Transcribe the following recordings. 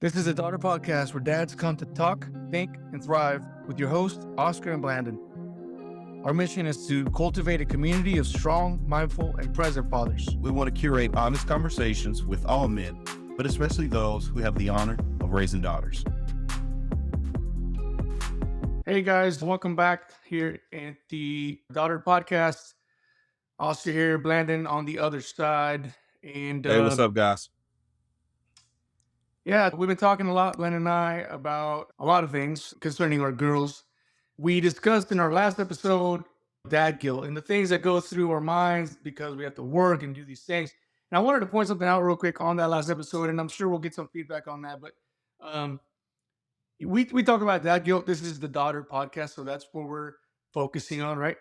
This is a daughter podcast where dads come to talk, think, and thrive with your hosts, Oscar and Blandon. Our mission is to cultivate a community of strong, mindful, and present fathers. We want to curate honest conversations with all men, but especially those who have the honor of raising daughters. Hey guys, welcome back here at the daughter podcast. Oscar here, Blandon on the other side. And Hey, what's up, guys? yeah, we've been talking a lot, Blandon and I, about a lot of things concerning our girls. We discussed in our last episode dad guilt and the things that go through our minds because we have to work and do these things. And I wanted to point something out real quick on that last episode, and I'm sure we'll get some feedback on that. But we talk about dad guilt. This is the daughter podcast, so that's what we're focusing on, right?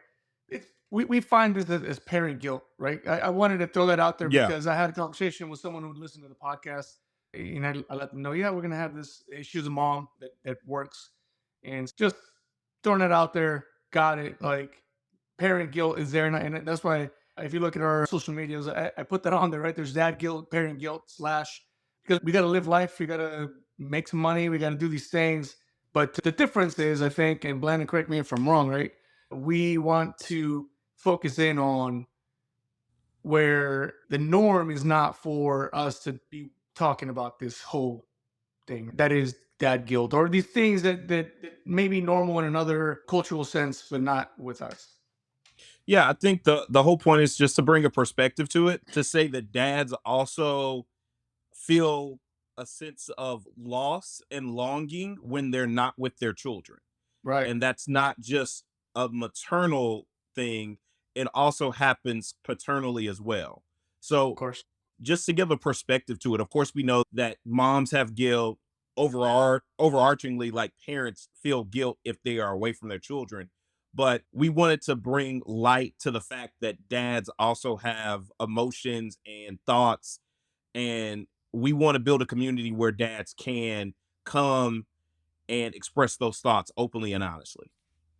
We find this as parent guilt, right? I wanted to throw that out there Yeah. because I had a conversation with someone who would listen to the podcast, and I let them know, yeah, we're gonna have this. She's a mom that works, and just throwing it out there. Got it. Like parent guilt is there, and that's why if you look at our social medias, I put that on there, right? There's dad guilt, parent guilt slash because we got to live life, we got to make some money, we got to do these things. But the difference is, I think, and Blandon, correct me if I'm wrong, right? We want to focus in on where the norm is not for us to be talking about this whole thing that is dad guilt or these things that may be normal in another cultural sense, but not with us. Yeah, I think the whole point is just to bring a perspective to it, to say that dads also feel a sense of loss and longing when they're not with their children. Right. And that's not just a maternal thing, it also happens paternally as well. Of So course. just to give a perspective to it, of course, we know that moms have guilt overarchingly, like parents feel guilt if they are away from their children. But we wanted to bring light to the fact that dads also have emotions and thoughts. And we want to build a community where dads can come and express those thoughts openly and honestly.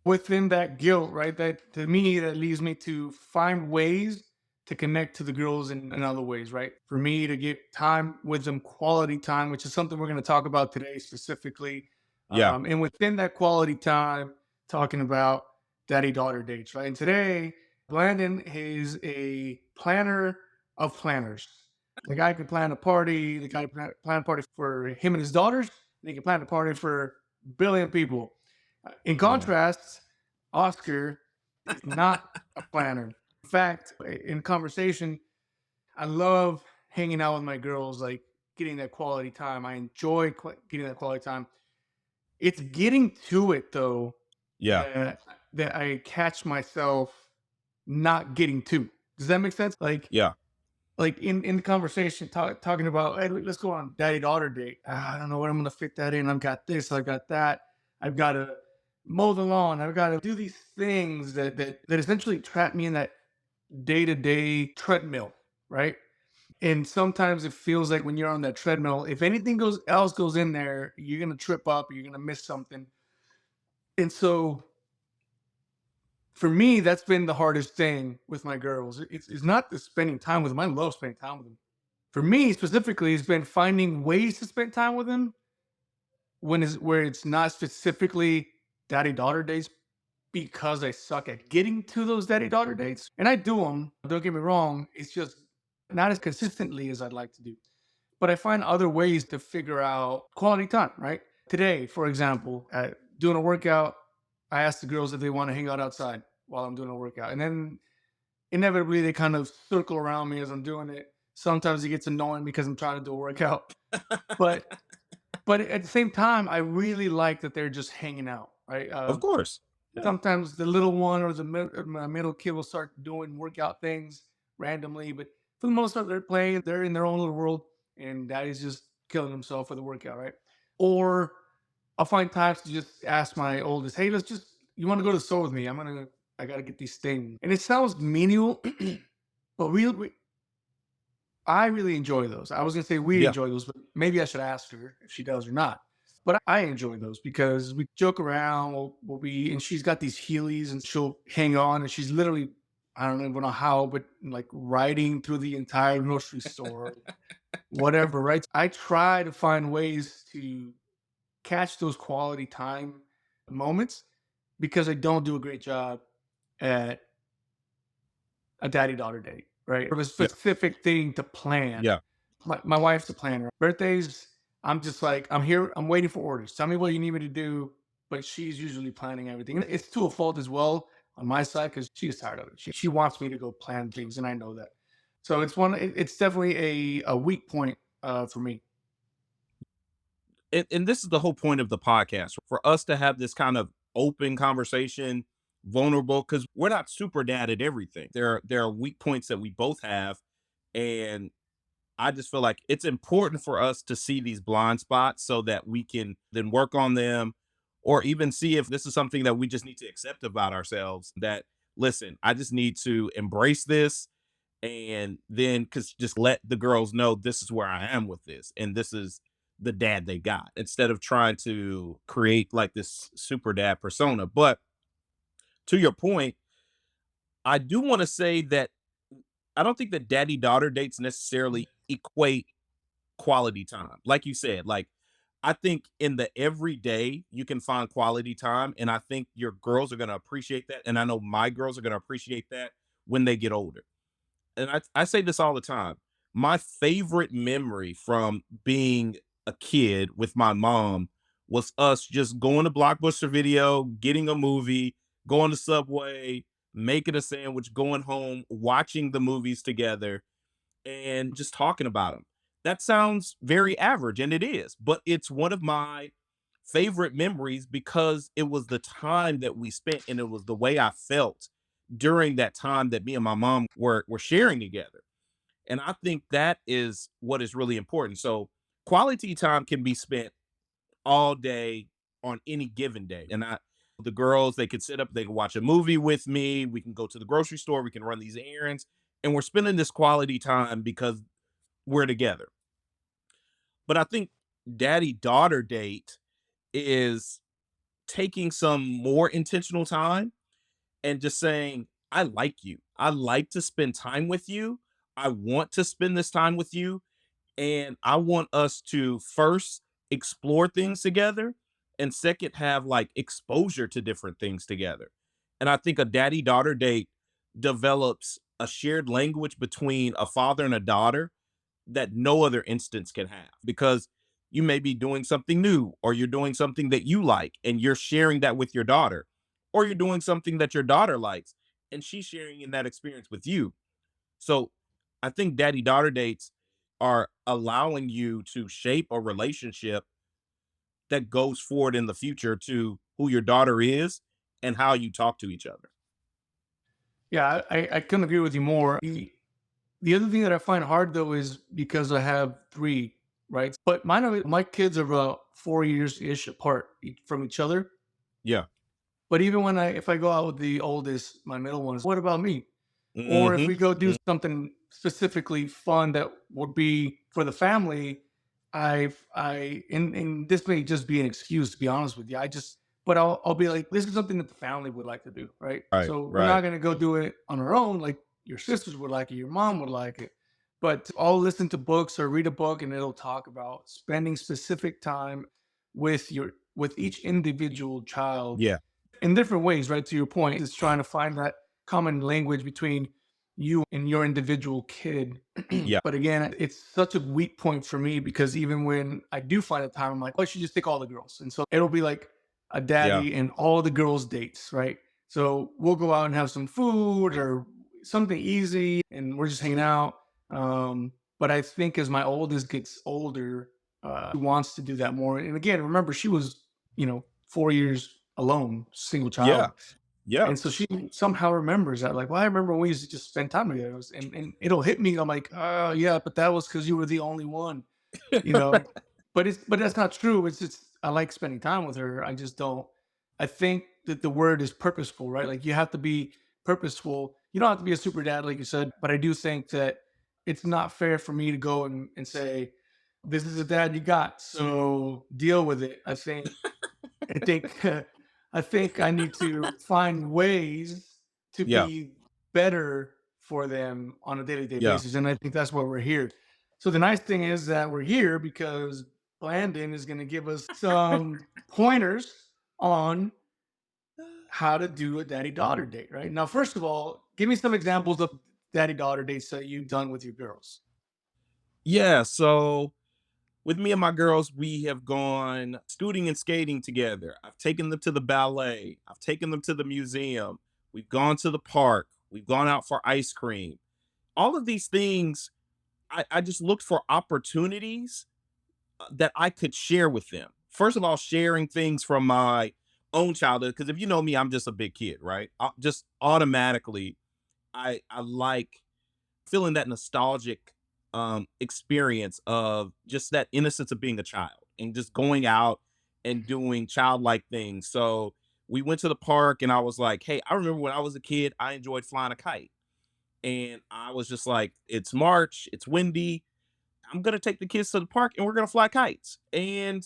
Within that guilt, right? That to me, that leads me to find ways to connect to the girls in other ways, right? For me to get time with them, quality time, which is something we're going to talk about today specifically. Yeah. And within that quality time, talking about daddy daughter dates, right? And today, Blandon is a planner of planners. The guy can plan a party, the guy can plan a party for him and his daughters, and he can plan a party for a billion people. In Yeah. contrast, Oscar is not a planner. In fact, in conversation, I love hanging out with my girls, like getting that quality time. I enjoy getting that quality time. It's getting to it though Yeah. that I catch myself not getting to. Does that make sense? Yeah. Like in the conversation, talking about, hey, let's go on daddy daughter date. I don't know what I'm gonna fit that in. I've got this, I've got that. I've got to mow the lawn. I've got to do these things that essentially trap me in that day to day treadmill, right? And sometimes it feels like when you're on that treadmill, if anything else goes in there, you're gonna trip up, you're gonna miss something. And so for me, that's been the hardest thing with my girls. It's not the spending time with them. I love spending time with them. For me specifically, it's been finding ways to spend time with them where it's not specifically daddy daughter dates because I suck at getting to those daddy daughter dates. And I do them, don't get me wrong. It's just not as consistently as I'd like to do. But I find other ways to figure out quality time, right? Today, for example, doing a workout, I asked the girls if they want to hang out outside while I'm doing a workout. And then inevitably they kind of circle around me as I'm doing it. Sometimes it gets annoying because I'm trying to do a workout. But but at the same time, I really like that they're just hanging out, right? Of course. Yeah. Sometimes the little one or the middle kid will start doing workout things randomly, but for the most part, they're playing, they're in their own little world, and daddy's just killing himself for the workout, right? Or I'll find times to just ask my oldest, hey, you want to go to the store with me? I got to get these things. And it sounds menial, but I really enjoy those. I was gonna say we Yeah. enjoy those, but maybe I should ask her if she does or not. But I enjoy those because we joke around. We'll be, and she's got these Heelys, and she'll hang on, and she's literally I don't even know how, but like riding through the entire grocery store, whatever, right? I try to find ways to catch those quality time moments because I don't do a great job at a daddy daughter date, right? Or a Yeah. specific thing to plan. Yeah. My wife's a planner. Birthdays, I'm just like, I'm here, I'm waiting for orders. Tell me what you need me to do. But she's usually planning everything. And it's to a fault as well on my side because she's tired of it. She wants me to go plan things, and I know that. So it's definitely a weak point for me. And this is the whole point of the podcast, for us to have this kind of open conversation, vulnerable, because we're not super dad at everything. There are weak points that we both have, and I just feel like it's important for us to see these blind spots so that we can then work on them, or even see if this is something that we just need to accept about ourselves. That, listen, I just need to embrace this, and then cuz just let the girls know this is where I am with this, and this is the dad they got, instead of trying to create like this super dad persona. But to your point, I do want to say that I don't think that daddy daughter dates necessarily equate quality time. Like you said, like, I think in the everyday you can find quality time, and I think your girls are going to appreciate that, and I know my girls are going to appreciate that when they get older. And I say this all the time. My favorite memory from being a kid with my mom was us just going to Blockbuster Video, getting a movie, going to Subway, making a sandwich, going home, watching the movies together, and just talking about them. That sounds very average, and it is, but it's one of my favorite memories because it was the time that we spent, and it was the way I felt during that time that me and my mom were sharing together. And I think that is what is really important. So quality time can be spent all day on any given day. And the girls, they could sit up, they can watch a movie with me, we can go to the grocery store, we can run these errands, and we're spending this quality time because we're together. But I think daddy daughter date is taking some more intentional time and just saying, I like you. I like to spend time with you. I want to spend this time with you. And I want us to first explore things together, and second, have like exposure to different things together. And I think a daddy daughter date develops a shared language between a father and a daughter that no other instance can have, because you may be doing something new, or you're doing something that you like and you're sharing that with your daughter, or you're doing something that your daughter likes and she's sharing in that experience with you. So I think daddy daughter dates are allowing you to shape a relationship that goes forward in the future to who your daughter is and how you talk to each other. Yeah, I couldn't agree with you more. The other thing that I find hard though is because I have three, right? But my kids are about 4 years ish apart from each other. Yeah. But even when if I go out with the oldest, my middle ones, what about me? Or if Hmm. we go do something specifically fun that would be for the family, and this may just be an excuse to be honest with you. But I'll be like, this is something that the family would like to do, right? Right. So we're Right. not gonna go do it on our own, like your sisters would like it, your mom would like it. But I'll listen to books or read a book and it'll talk about spending specific time with each individual child Yeah. in different ways, right? To your point, it's trying to find that common language between you and your individual kid. Yeah. But again, it's such a weak point for me because even when I do find a time, I'm like, oh, I should just take all the girls. And so it'll be like a Yeah. daddy and all the girls' dates, right? So we'll go out and have some food or something easy and we're just hanging out. But I think as my oldest gets older, she wants to do that more. And again, remember, she was, 4 years alone, single Yeah. child. Yeah. And so she somehow remembers that, like, well, I remember when we used to just spend time together. And it'll hit me. I'm like, oh yeah, but that was because you were the only one, you know. But that's not true. It's just I like spending time with her. I just don't. I think that the word is purposeful, right? Like you have to be purposeful. You don't have to be a super dad, like you said, but I do think that it's not fair for me to go and say, this is the dad you got, so deal with it. I think I think I need to find ways to Yeah. be better for them on a day-to-day Yeah. basis. And I think that's why we're here. So the nice thing is that we're here because Blandon is going to give us some pointers on how to do a daddy-daughter date, right? Now, first of all, give me some examples of daddy-daughter dates that you've done with your girls. Yeah. So with me and my girls, we have gone scooting and skating together. I've taken them to the ballet. I've taken them to the museum. We've gone to the park. We've gone out for ice cream. All of these things, I just looked for opportunities that I could share with them. First of all, sharing things from my own childhood, because if you know me, I'm just a big kid, right? Just automatically, I like feeling that nostalgic experience of just that innocence of being a child and just going out and doing childlike things. So we went to the park and I was like, hey, I remember when I was a kid, I enjoyed flying a kite. And I was just like, it's March, it's windy. I'm gonna take the kids to the park and we're gonna fly kites. And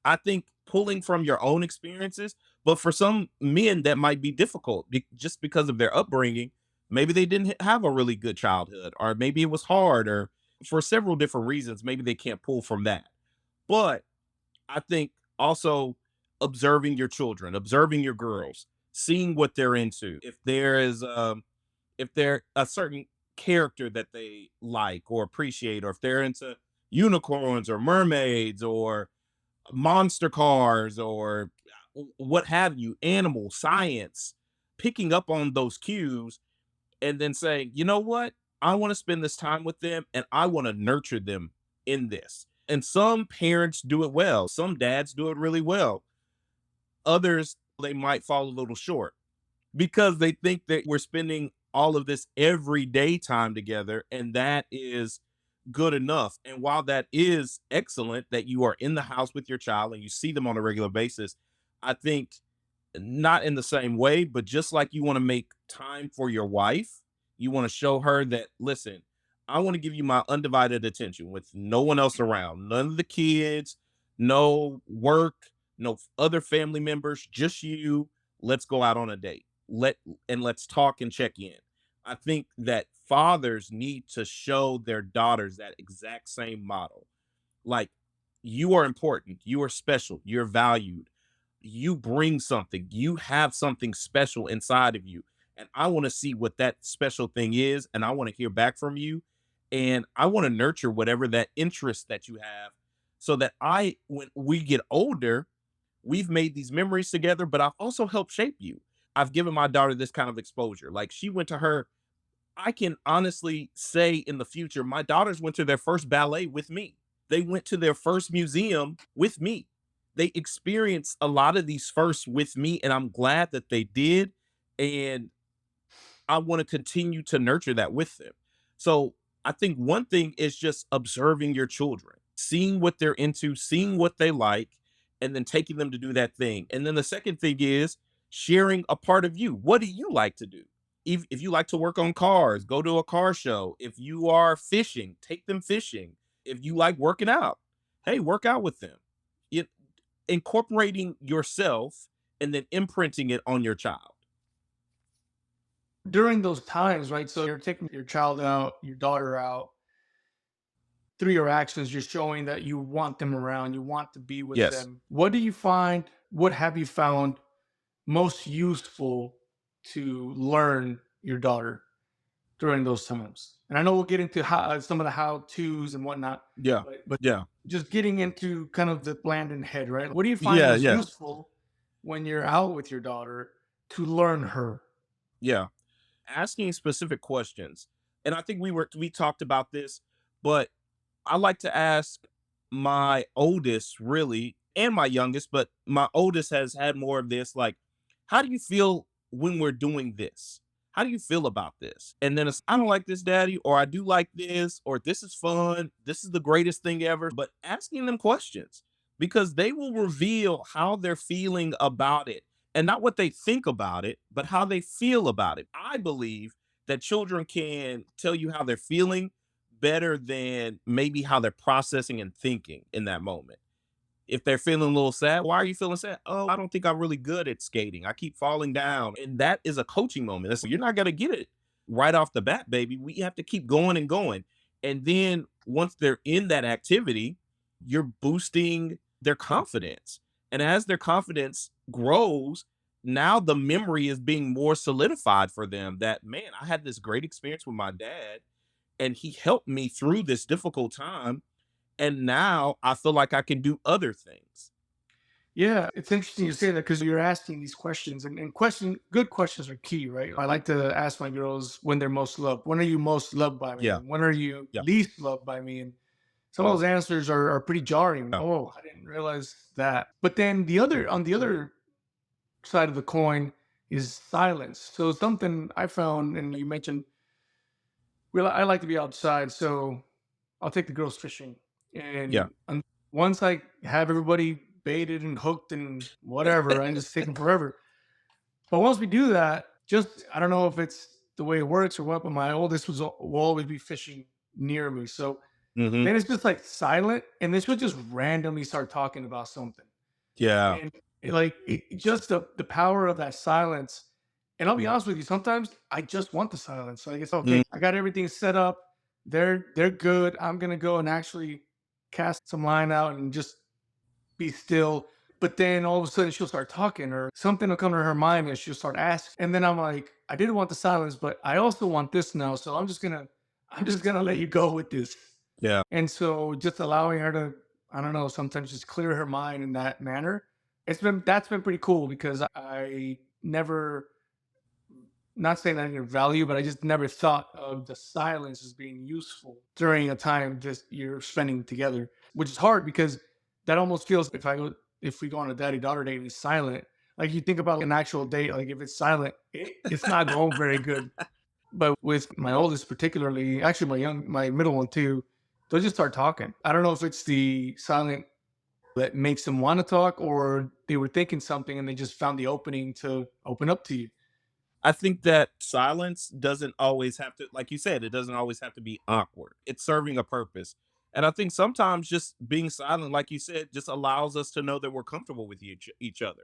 I think pulling from your own experiences, but for some men that might be difficult just because of their upbringing. Maybe they didn't have a really good childhood, or maybe it was hard, or for several different reasons, maybe they can't pull from that. But I think also observing your children, observing your girls, seeing what they're into. If they're a certain character that they like or appreciate, or if they're into unicorns or mermaids or monster cars or what have you, animal science, picking up on those cues and then saying, you know what? I want to spend this time with them and I want to nurture them in this. And some parents do it well. Some dads do it really well. Others, they might fall a little short because they think that we're spending all of this everyday time together. And that is good enough. And while that is excellent that you are in the house with your child and you see them on a regular basis, I think not in the same way, but just like you want to make time for your wife, you want to show her that, listen, I want to give you my undivided attention with no one else around, none of the kids, no work, no other family members, just you. Let's go out on a date. Let's talk and check in. I think that fathers need to show their daughters that exact same model. Like, you are important, you are special, you're valued, you bring something, you have something special inside of you. And I want to see what that special thing is. And I want to hear back from you. And I want to nurture whatever that interest that you have so that when we get older, we've made these memories together, but I've also helped shape you. I've given my daughter this kind of exposure. Like, she went to her, I can honestly say in the future, my daughters went to their first ballet with me. They went to their first museum with me. They experienced a lot of these firsts with me, and I'm glad that they did. And I want to continue to nurture that with them. So I think one thing is just observing your children, seeing what they're into, seeing what they like, and then taking them to do that thing. And then the second thing is sharing a part of you. What do you like to do? If you like to work on cars, go to a car show. If you are fishing, take them fishing. If you like working out, hey, work out with them. It, incorporating yourself and then imprinting it on your child. During those times, right? So you're taking your child out, your daughter out, through your actions, you're showing that you want them around, you want to be with Yes. them. What do you find? What have you found most useful to learn your daughter during those times? And I know we'll get into some of the how tos and whatnot, Yeah. but Yeah. just getting into kind of the Blandon head, right? What do you find Yeah. most Yeah. useful when you're out with your daughter to learn her? Yeah. Asking specific questions. And I think we talked about this, but I like to ask my oldest really and my youngest, but my oldest has had more of this, like, how do you feel when we're doing this? How do you feel about this? And then it's, I don't like this, daddy, or I do like this, or this is fun. This is the greatest thing ever. But asking them questions because they will reveal how they're feeling about it and not what they think about it, but how they feel about it. I believe that children can tell you how they're feeling better than maybe how they're processing and thinking in that moment. If they're feeling a little sad, why are you feeling sad? Oh, I don't think I'm really good at skating. I keep falling down. And that is a coaching moment. You're not going to get it right off the bat, baby. We have to keep going and going. And then once they're in that activity, you're boosting their confidence. And as their confidence grows, now the memory is being more solidified for them that, man, I had this great experience with my dad and he helped me through this difficult time. And now I feel like I can do other things. Yeah, it's interesting you say that because you're asking these questions, and good questions are key, right? I like to ask my girls when they're most loved. When are you most loved by me? Yeah. And when are you Yeah. least loved by me? And some of those answers are pretty jarring. Yeah. Oh, I didn't realize that. But then on the other side of the coin is silence. So something I found, and you mentioned, well, I like to be outside, so I'll take the girls fishing. Yeah. And once I have everybody baited and hooked and whatever, I just take them forever. But once we do that, just I don't know if it's the way it works or what, but my oldest will always be fishing near me. So Hmm. then it's just like silent, and then she'll just randomly start talking about something. Yeah. And just the power of that silence. And I'll be honest with you, sometimes I just want the silence. So I guess okay, Mm. I got everything set up. They're good. I'm gonna go and actually cast some line out and just be still. But then all of a sudden she'll start talking or something will come to her mind and she'll start asking. And then I'm like, I didn't want the silence, but I also want this now. So I'm just gonna let you go with this. Yeah. And so just allowing her to, I don't know, sometimes just clear her mind in that manner. That's been pretty cool because I never, not saying I didn't value, but I just never thought of the silence as being useful during a time just you're spending together, which is hard because that almost feels if we go on a daddy daughter date and it's silent, like you think about an actual date, like if it's silent, it's not going very good. But with my oldest particularly, actually my middle one too, they'll just start talking. I don't know if it's the silent that makes them want to talk or they were thinking something and they just found the opening to open up to you. I think that silence doesn't always have to, like you said, it doesn't always have to be awkward. It's serving a purpose. And I think sometimes just being silent, like you said, just allows us to know that we're comfortable with each other.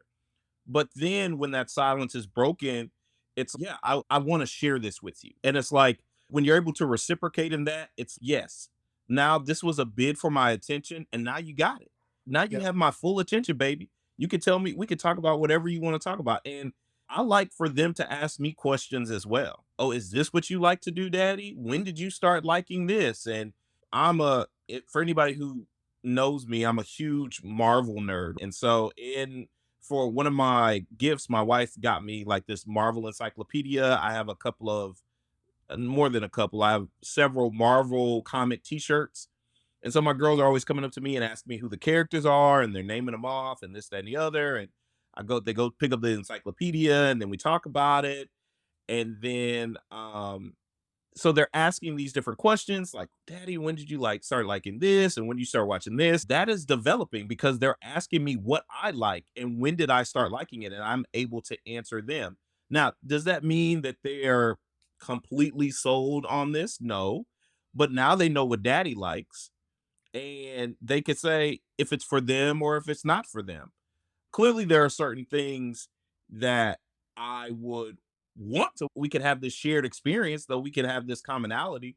But then when that silence is broken, it's, yeah, I want to share this with you. And it's like when you're able to reciprocate in that, it's yes. Now this was a bid for my attention, and now you got it. Now you Yeah. have my full attention, baby. You can tell me, we can talk about whatever you want to talk about. And I like for them to ask me questions as well. Oh, is this what you like to do, daddy? When did you start liking this? And for anybody who knows me, I'm a huge Marvel nerd. And so for one of my gifts, my wife got me like this Marvel encyclopedia. I have a couple of, more than a couple, I have several Marvel comic t-shirts. And so my girls are always coming up to me and asking me who the characters are, and they're naming them off and this, that, and the other. And they go pick up the encyclopedia, and then we talk about it. And then so they're asking these different questions like, daddy, when did you start liking this, and when did you start watching this? That is developing because they're asking me what I like and when did I start liking it, and I'm able to answer them. Now, does that mean that they're completely sold on this? No. But now they know what daddy likes, and they could say if it's for them or if it's not for them. Clearly there are certain things that I would want to, we could have this shared experience, though we could have this commonality.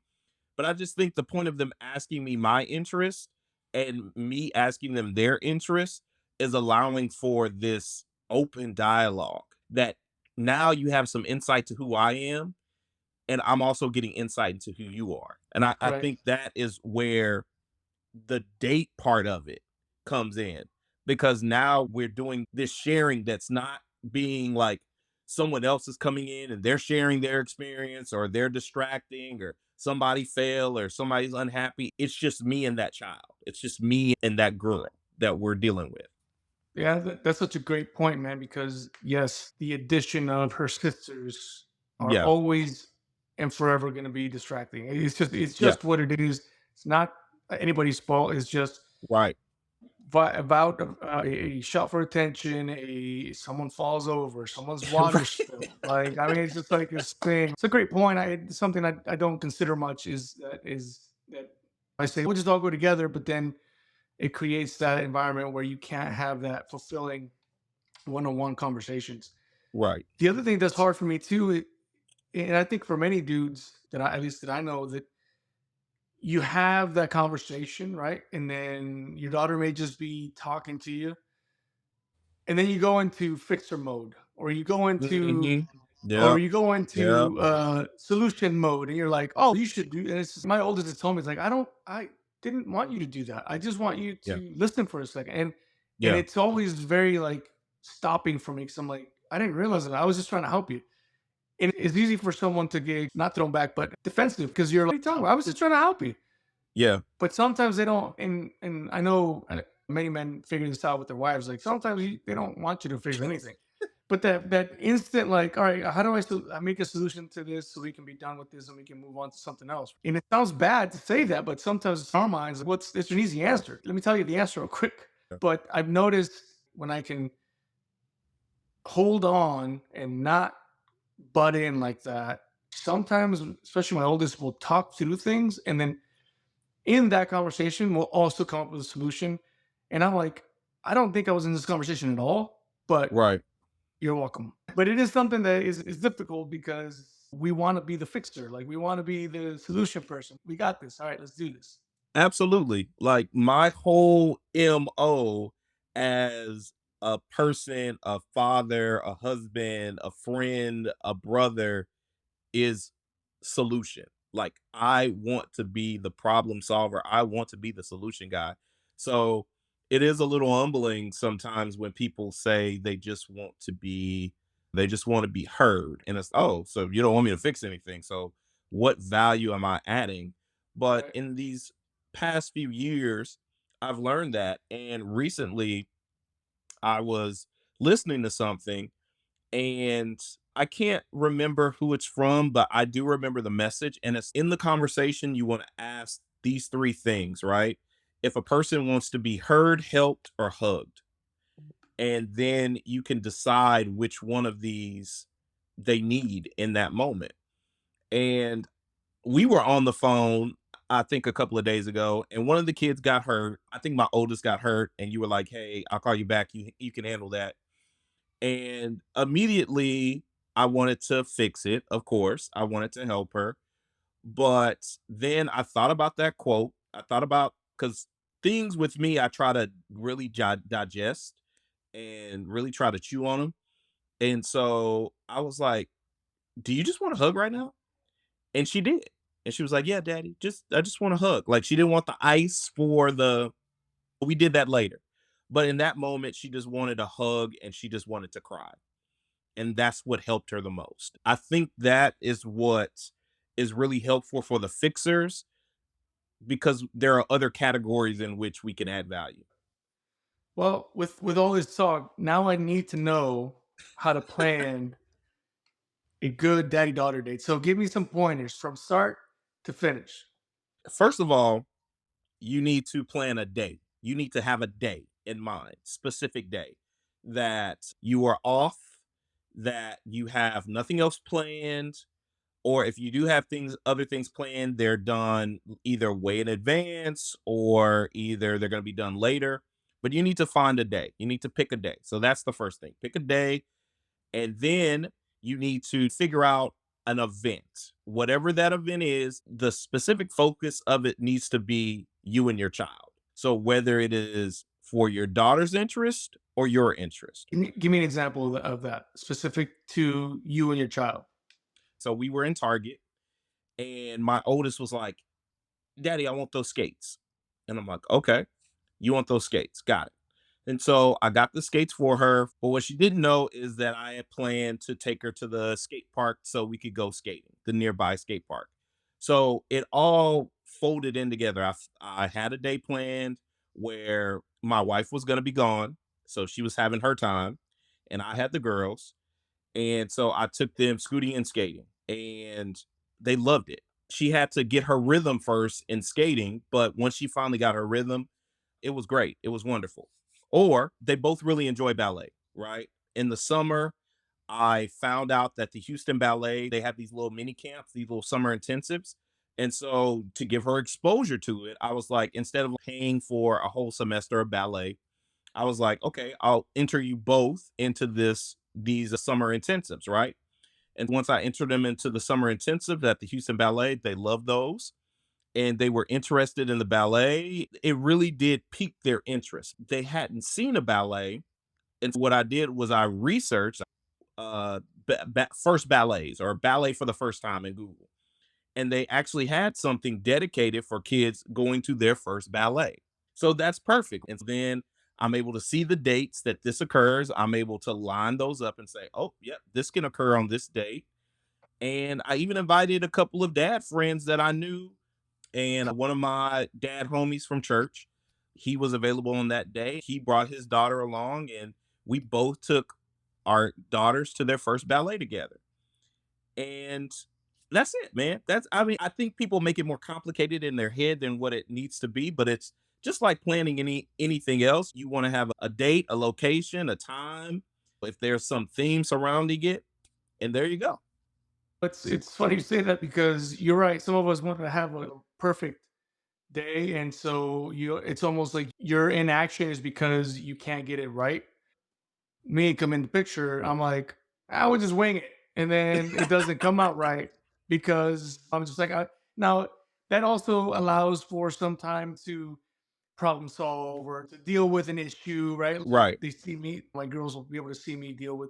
But I just think the point of them asking me my interest and me asking them their interest is allowing for this open dialogue that now you have some insight to who I am, and I'm also getting insight into who you are. And I Right. think that is where the date part of it comes in, because now we're doing this sharing that's not being like someone else is coming in and they're sharing their experience or they're distracting or somebody fail or somebody's unhappy. It's just me and that child. It's just me and that girl that we're dealing with. Yeah, that's such a great point, man, because yes, the addition of her sisters are Yeah. always and forever going to be distracting. It's Yeah. just what it is. It's not anybody's fault. It's just Right. about a shot for attention, a someone falls over, someone's water Right. spilled. Like, I mean, it's just like this thing. It's a great point. Something I don't consider much is that I say we'll just all go together, but then it creates that environment where you can't have that fulfilling one-on-one conversations. Right. The other thing that's hard for me too, and I think for many dudes that I, at least that I know, that you have that conversation, right? And then your daughter may just be talking to you, and then you go into fixer mode, or you go into Mhm. Yep. Yep. solution mode, and you're like, oh, you should do. And it's just, my oldest has told me, it's like, I didn't want you to do that. I just want you Yeah. to listen for a second. And Yeah. it's always very like stopping for me, because I'm like, I didn't realize it. I was just trying to help you. And it's easy for someone to get not thrown back, but defensive, because you're like, what are you talking about? I was just trying to help you. Yeah. But sometimes they don't, and I know many men figure this out with their wives. Like sometimes they don't want you to fix anything. But that instant, like, all right, how do I make a solution to this so we can be done with this and we can move on to something else? And it sounds bad to say that, but sometimes in our minds, it's an easy answer. Let me tell you the answer real quick. But I've noticed when I can hold on and not butt in like that, sometimes, especially my oldest, will talk through things, and then in that conversation, we'll also come up with a solution. And I'm like, I don't think I was in this conversation at all, but Right. you're welcome. But it is something that is difficult, because we want to be the fixer. Like we want to be the solution person. We got this. All right, let's do this. Absolutely. Like my whole MO as a person, a father, a husband, a friend, a brother is solution. Like I want to be the problem solver. I want to be the solution guy. So it is a little humbling sometimes when people say they just want to be heard. And it's, oh, so you don't want me to fix anything. So what value am I adding? But Right. in these past few years, I've learned that. And recently I was listening to something, and I can't remember who it's from, but I do remember the message. And it's in the conversation, you want to ask these three things, right? If a person wants to be heard, helped, or hugged, and then you can decide which one of these they need in that moment. And we were on the phone, I think a couple of days ago, and one of the kids got hurt. I think my oldest got hurt, and you were like, "Hey, I'll call you back. You can handle that." And immediately I wanted to fix it, of course. I wanted to help her. But then I thought about that quote. I thought about, because things with me, I try to really digest and really try to chew on them. And so I was like, do you just want a hug right now? And she did. And she was like, yeah, daddy, I just want a hug. Like she didn't want the ice for we did that later. But in that moment, she just wanted a hug and she just wanted to cry. And that's what helped her the most. I think that is what is really helpful for the fixers, because there are other categories in which we can add value. Well, with all this talk, now I need to know how to plan a good daddy daughter date. So give me some pointers from start to finish. First of all, you need to plan a day. You need to have a day in mind, specific day that you are off, that you have nothing else planned, or if you do have other things planned, they're done either way in advance or either they're going to be done later. But you need to find a day. You need to pick a day. So that's the first thing. Pick a day, and then you need to figure out an event. Whatever that event is, the specific focus of it needs to be you and your child. So whether it is for your daughter's interest or your interest. Give me an example of that specific to you and your child. So we were in Target, and my oldest was like, Daddy, I want those skates. And I'm like, okay, you want those skates? Got it. And so I got the skates for her. But what she didn't know is that I had planned to take her to the skate park so we could go skating, the nearby skate park. So it all folded in together. I had a day planned where my wife was going to be gone. So she was having her time, and I had the girls. And so I took them scooting and skating, and they loved it. She had to get her rhythm first in skating, but once she finally got her rhythm, it was great. It was wonderful. Or they both really enjoy ballet, right? In the summer, I found out that the Houston Ballet, they have these little mini camps, these little summer intensives. And so to give her exposure to it, I was like, instead of paying for a whole semester of ballet, I was like, okay, I'll enter you both into these summer intensives, right? And once I entered them into the summer intensive at the Houston Ballet, they loved those and they were interested in the ballet. It really did pique their interest. They hadn't seen a ballet. And what I did was I researched first ballets or ballet for the first time in Google. And they actually had something dedicated for kids going to their first ballet. So that's perfect. And then I'm able to see the dates that this occurs. I'm able to line those up and say, oh, yep, this can occur on this date. And I even invited a couple of dad friends that I knew and one of my dad homies from church. He was available on that day. He brought his daughter along and we both took our daughters to their first ballet together. And that's it, man. That's I mean, I think people make it more complicated in their head than what it needs to be, but it's just like planning anything else. You want to have a date, a location, a time, if there's some theme surrounding it, and there you go. It's funny you say that because you're right. Some of us want to have a perfect day, and so it's almost like your inaction is because you can't get it right. Me come in the picture, I'm like, I would just wing it, and then it doesn't come out right because I'm just like, now that also allows for some time to problem solve or to deal with an issue, right? Right. They see me, my girls will be able to see me deal with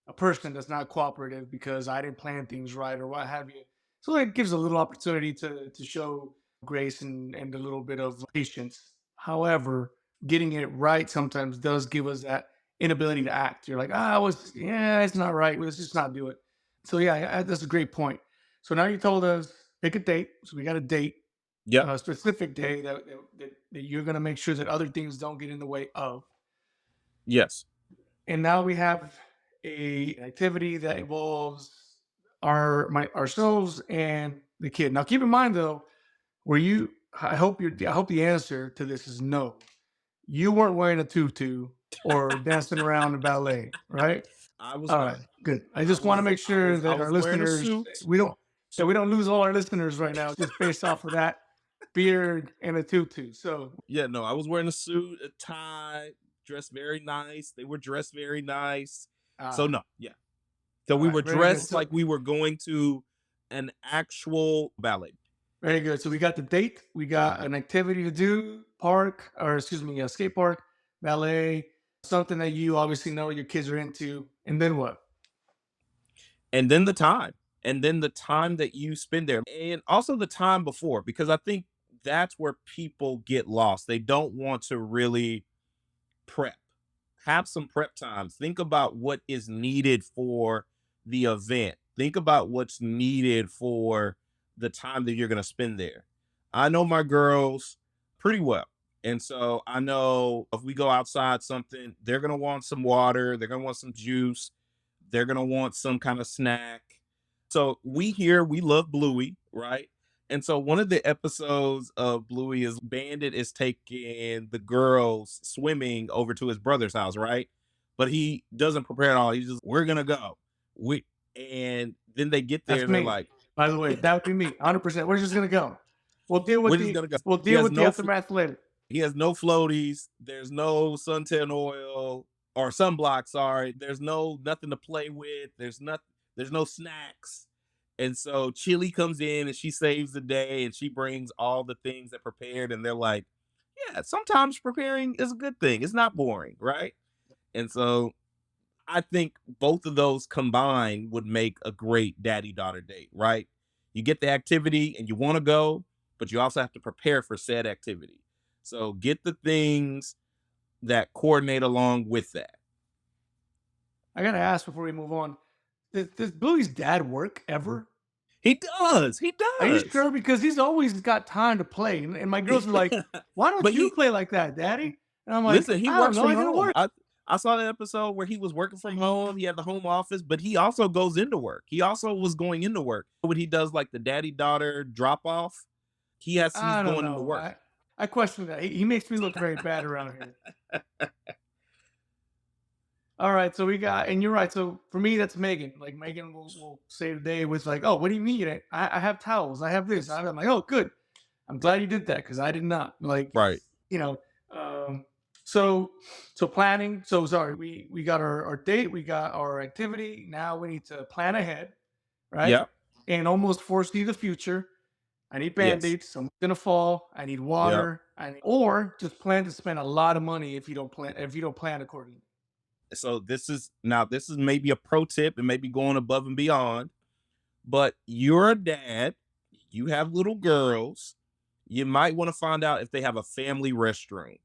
a person that's not cooperative because I didn't plan things right or what have you. So it gives a little opportunity to show grace and a little bit of patience. However, getting it right sometimes does give us that inability to act. You're like, I was, yeah, it's not right. Let's just not do it. So yeah, that's a great point. So now you told us pick a date. So we got a date, Yep. a specific day that you're gonna make sure that other things don't get in the way of. Yes. And now we have a activity that involves ourselves and the kid. Now keep in mind though, were you I hope the answer to this is no. You weren't wearing a tutu or dancing around in ballet, right? I was All not. right, good. I just want to make sure I that our was wearing a listeners suit. we don't lose all our listeners right now just based off of that beard and a tutu. So Yeah, no, I was wearing a suit, a tie, dressed very nice. They were dressed very nice. So ah, no, yeah. So all we right, were very good. dressed So like we were going to an actual ballet. very good. So we got the date, we got an activity to do, park, or excuse me, a skate park, ballet, something that you obviously know your kids are into, and then what? And then the time. And then the time that you spend there. And also the time before, because I think that's where people get lost. They don't want to really prep. Have some prep times. Think about what is needed for the event. Think about what's needed for the time that you're going to spend there. I know my girls pretty well. And so I know if we go outside something, they're going to want some water, they're going to want some juice, they're going to want some kind of snack. So we love Bluey, right? And so one of the episodes of Bluey is Bandit is taking the girls swimming over to his brother's house, right? But he doesn't prepare at all. He's just, we're gonna go. We and then they get there That's and they're me. like, By the way, that would be me, 100%. We're just gonna go. we're just gonna go. We'll He deal has with the no aftermath later. he has no floaties. There's no suntan oil or sunblock. Sorry, there's no nothing to play with. There's no snacks. And so Chili comes in and she saves the day and she brings all the things that prepared. And they're like, yeah, sometimes preparing is a good thing. It's not boring, right? And so I think both of those combined would make a great daddy daughter date, right? You get the activity and you want to go, but you also have to prepare for said activity. So get the things that coordinate along with that. I gotta ask before we move on. Does Bluey's dad work ever? He does. He Are you does. sure? Because he's always got time to play. And my girls are like, why don't but you he play like that, daddy? And I'm like, listen, he I don't works know. from I gotta home. work. I saw the episode where he was working from home. He had the home office, but he also goes into work. He also was going into work. When he does like the daddy daughter drop off, he's I don't going into know. work. I question that. He makes me look very bad around here. All right, so we got, and you're right. So for me, that's Megan. Like Megan will save the day with like, oh, what do you need? I have towels. I have this. I'm like, oh, good. I'm glad you did that because I did not. Like, Right. you know, um, so so planning. So sorry, we got our date, we got our activity. Now we need to plan ahead, right? Yep. And almost foresee the future. I need Yes. band-aids. Someone's gonna fall. I need Yep. water. Or just plan to spend a lot of money if you don't plan accordingly. So this is maybe a pro tip and maybe going above and beyond, but you're a dad, you have little girls, you might want to find out if they have a family restroom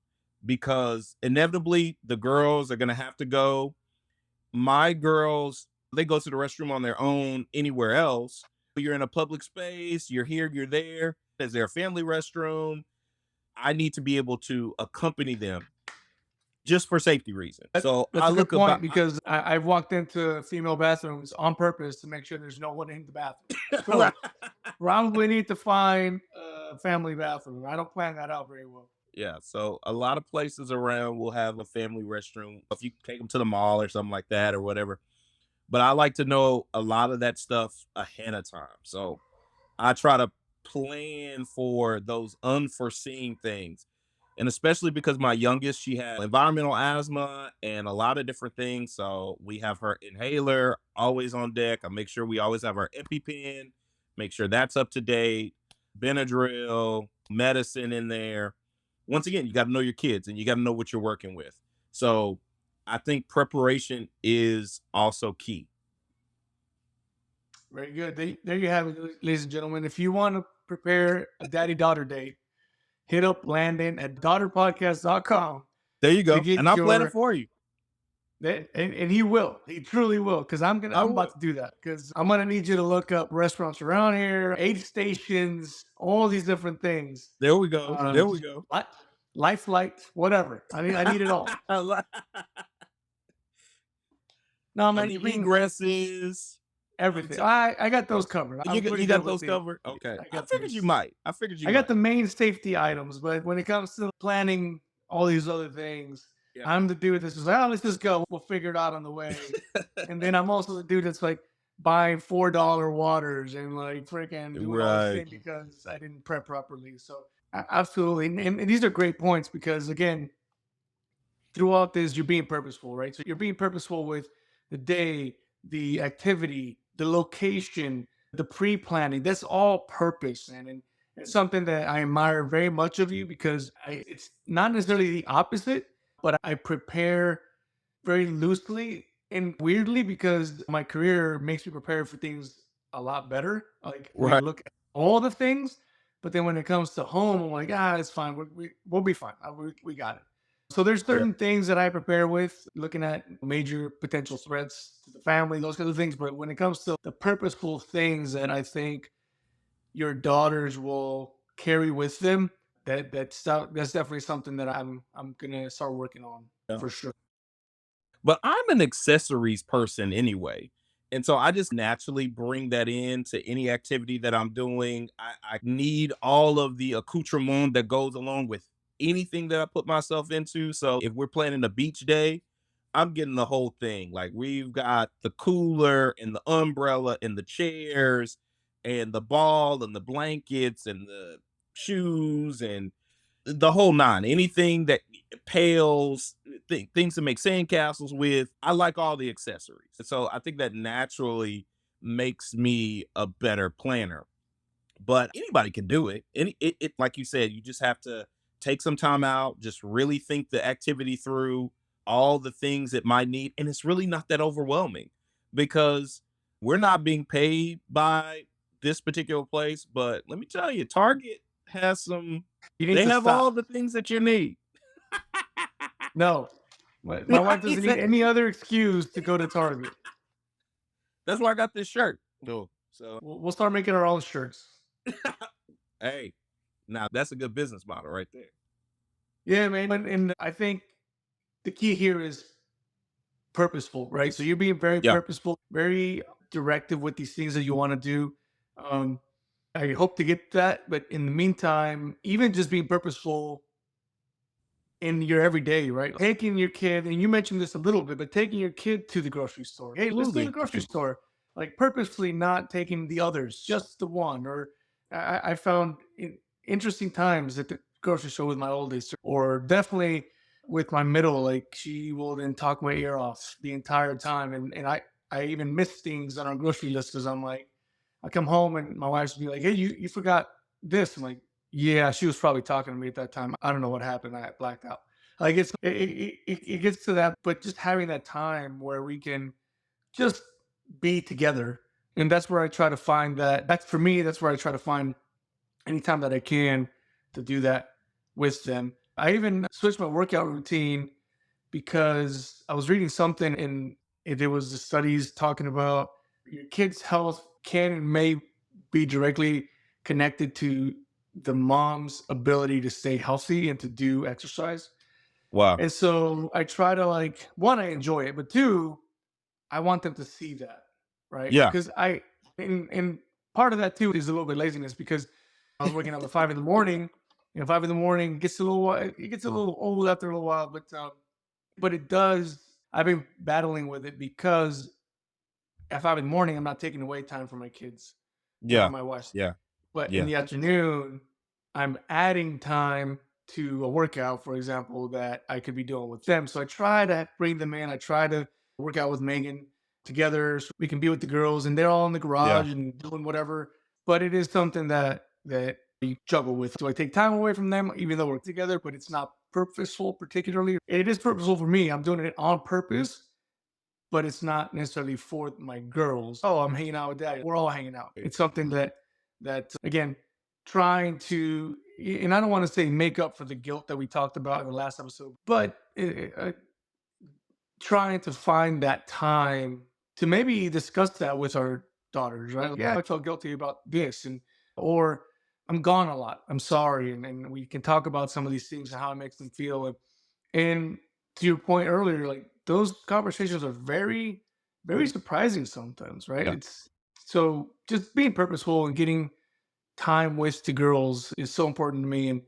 because inevitably the girls are going to have to go. My girls, they go to the restroom on their own anywhere else. You're in a public space, you're here, you're there. Is there a family restroom? I need to be able to accompany them just for safety reasons. So I That's a good look point about, because I've walked into female bathrooms on purpose to make sure there's no one in the bathroom. right. So probably need to find a family bathroom. I don't plan that out very well. Yeah, so a lot of places around will have a family restroom if you take them to the mall or something like that or whatever. But I like to know a lot of that stuff ahead of time. So I try to plan for those unforeseen things. And especially because my youngest, she has environmental asthma and a lot of different things. So we have her inhaler always on deck. I make sure we always have our EpiPen, make sure that's up to date, Benadryl, medicine in there. Once again, you got to know your kids and you got to know what you're working with. So I think preparation is also key. Very good. There you have it, ladies and gentlemen. If you want to prepare a daddy daughter date, hit up Landon at daughterpodcast.com There you to go. And get I'll plan it your for you. and he will. He truly will. Because I I'm will. about to do that. Because I'm gonna need you to look up restaurants around here, aid stations, all these different things. There we go. There we Just go. life flight, whatever. I need it all. No, man, The you're being egresses. I'm everything. t- I got those covered. I'm pretty you good got with those the covered. Okay, I I got figured you those. might. I figured you I got might. the main safety items, but when it comes to planning all these other things, Yeah. I'm the dude that's just like, oh, let's just go. We'll figure it out on the way. And then I'm also the dude that's like buying $4 waters and like freaking doing all this Right. thing because I didn't prep properly. So absolutely. And these are great points because again, throughout this, you're being purposeful, right? So you're being purposeful with the day, the activity, the location, the pre-planning. That's all purpose, and it's something that I admire very much of you because it's not necessarily the opposite, but I prepare very loosely and weirdly because my career makes me prepare for things a lot better. Like we Right. look at all the things, but then when it comes to home, I'm like, it's fine. We'll be fine. We got it. So there's Yeah. certain things that I prepare with, looking at major potential threats to the family, those kinds of things. But when it comes to the purposeful things that I think your daughters will carry with them, that's definitely something that I'm gonna start working on Yeah. for sure. But I'm an accessories person anyway. And so I just naturally bring that into any activity that I'm doing. I need all of the accoutrement that goes along with anything that I put myself into. So if we're planning a beach day, I'm getting the whole thing. Like we've got the cooler and the umbrella and the chairs and the ball and the blankets and the shoes and the whole nine. Anything that pails, things to make sandcastles with. I like all the accessories. So I think that naturally makes me a better planner. But anybody can do it. Like you said, you just have to take some time out, just really think the activity through, all the things it might need. And it's really not that overwhelming because we're not being paid by this particular place. But let me tell you, Target has some, You need they to have all stop. the things that you need. No, my wife He doesn't need said, any other excuse to go to Target. that's why I got this shirt. No. So, We'll start making our own shirts. hey, now that's a good business model right there. Yeah, man. And I think the key here is purposeful, right? So you're being very Yeah. purposeful, very directive with these things that you want to do. Um, I hope to get that, but in the meantime, even just being purposeful in your everyday, right? Taking your kid, and you mentioned this a little bit, but taking your kid to the grocery store. Hey, let's go to the Absolutely. grocery store. Like purposefully not taking the others, just the one. Or I found interesting times at the grocery store with my oldest, or definitely with my middle. Like she will then talk my ear off the entire time, and I even miss things on our grocery list because I'm like, I come home and my wife's be like, "Hey, you forgot this." I'm like, "Yeah, she was probably talking to me at that time. I don't know what happened. I blacked out." Like it gets to that, but just having that time where we can just be together, and that's where I try to find that. That's for me. That's where I try to find anytime that I can to do that with them. I even switched my workout routine because I was reading something and there was the studies talking about your kids' health can and may be directly connected to the mom's ability to stay healthy and to do exercise. Wow. And so I try to like one, I enjoy it, but two, I want them to see that, right? Yeah. Because and part of that too is a little bit laziness because I was waking up at 5 in the morning. You know, 5 in the morning gets a little it gets a little old after a little while, but it does. I've been battling with it because at 5 in the morning, I'm not taking away time from my kids and Yeah. from my wife. Yeah. But in Yeah. the afternoon, I'm adding time to a workout, for example, that I could be doing with them. So I try to bring them in. I try to work out with Megan together so we can be with the girls, and they're all in the Yeah. garage and doing whatever. But it is something that you juggle with. So I take time away from them, even though we're together, but it's not purposeful, particularly. It is purposeful for me. I'm doing it on purpose, but it's not necessarily for my girls. Oh, I'm hanging out with dad. We're all hanging out. It's something that again, trying to, and I don't want to say make up for the guilt that we talked about in the last episode, but trying to find that time to maybe discuss that with our daughters, right? Yeah, I felt guilty about this, and or I'm gone a lot. I'm sorry, and we can talk about some of these things and how it makes them feel. And to your point earlier, like those conversations are very, very surprising sometimes, right? Yeah. It's so just being purposeful and getting time with the girls is so important to me. And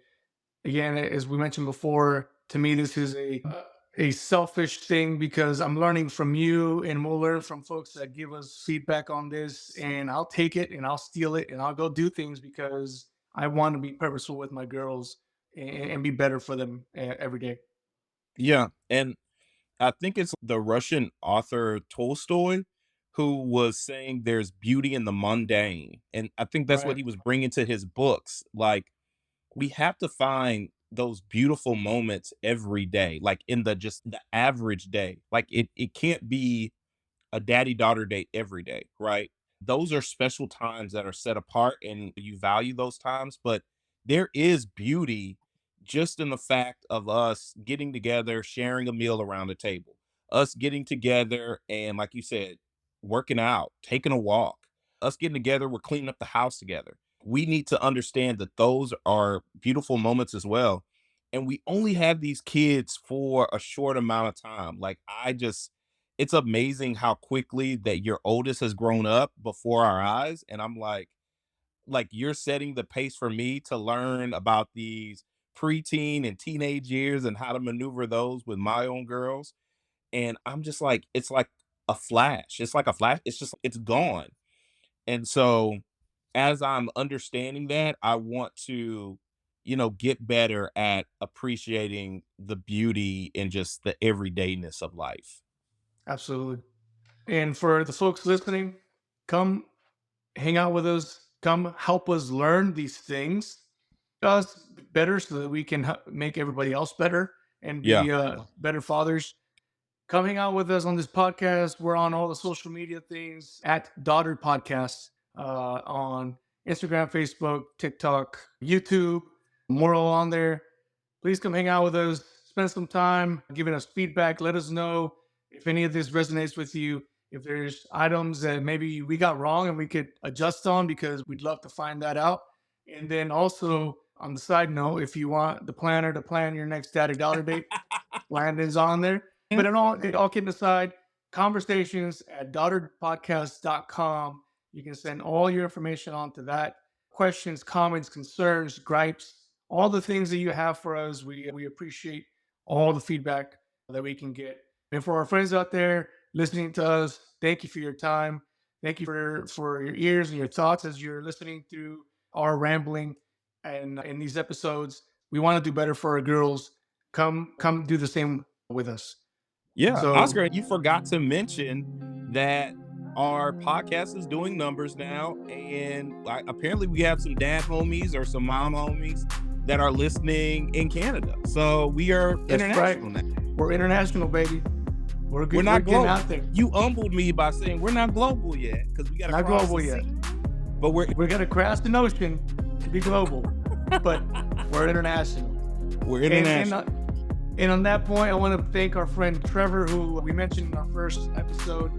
again, as we mentioned before, to me, this is a selfish thing because I'm learning from you, and we'll learn from folks that give us feedback on this. And I'll take it and I'll steal it and I'll go do things because I want to be purposeful with my girls and be better for them every day. Yeah. And I think it's the Russian author Tolstoy who was saying there's beauty in the mundane. And I think that's what Right. he was bringing to his books. Like, we have to find those beautiful moments every day, like in the just the average day. Like it can't be a daddy daughter date every day, right? Those are special times that are set apart and you value those times, but there is beauty just in the fact of us getting together, sharing a meal around the table, us getting together and, like you said, working out, taking a walk, us getting together, we're cleaning up the house together. We need to understand that those are beautiful moments as well. And we only have these kids for a short amount of time. Like, it's amazing how quickly that your oldest has grown up before our eyes. And I'm like you're setting the pace for me to learn about these preteen and teenage years and how to maneuver those with my own girls. And I'm just like, it's like a flash. It's like a flash. It's just, it's gone. And so as I'm understanding that, I want to, get better at appreciating the beauty and just the everydayness of life. Absolutely. And for the folks listening, come hang out with us. Come help us learn these things, us better, so that we can make everybody else better and Yeah. be better fathers. Come hang out with us on this podcast. We're on all the social media things at Daughter Podcast on Instagram, Facebook, TikTok, YouTube. We're all on there. Please come hang out with us. Spend some time giving us feedback. Let us know if any of this resonates with you. If there's items that maybe we got wrong and we could adjust on, because we'd love to find that out. And then also on the side note, if you want the planner to plan your next daddy daughter date, Landon's on there. But all kidding aside, conversations at daughterpodcast.com. You can send all your information onto that. Questions, comments, concerns, gripes, all the things that you have for us. We appreciate all the feedback that we can get. And for our friends out there listening to us, thank you for your time. Thank you for your ears and your thoughts as you're listening through our rambling. And in these episodes, we want to do better for our girls. Come do the same with us. Yeah, So Oscar, you forgot to mention that our podcast is doing numbers now, and like, apparently we have some dad homies or some mom homies that are listening in Canada. So we are that's right. international now. We're international, baby. We're good. We're We're not getting global. out there. You humbled me by saying we're not global yet because we got to Not cross global the yet. sea. But We're gonna cross the ocean to be global, but we're international. we're And, international. and on that point, I want to thank our friend Trevor, who we mentioned in our first episode.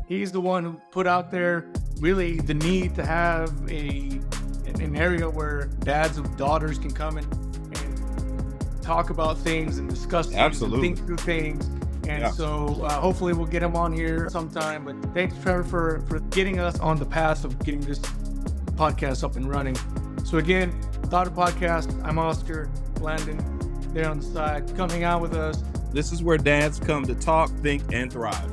He's the one who put out there really the need to have an area where dads of daughters can come and talk about things and discuss things Absolutely. and think through things. And Yeah. so hopefully we'll get him on here sometime. But thanks, Trevor, for getting us on the path of getting this podcast up and running. So again, Thought Podcast. I'm Oscar Blandon. There on the side. Come hang out with us. This is where dads come to talk, think, and thrive.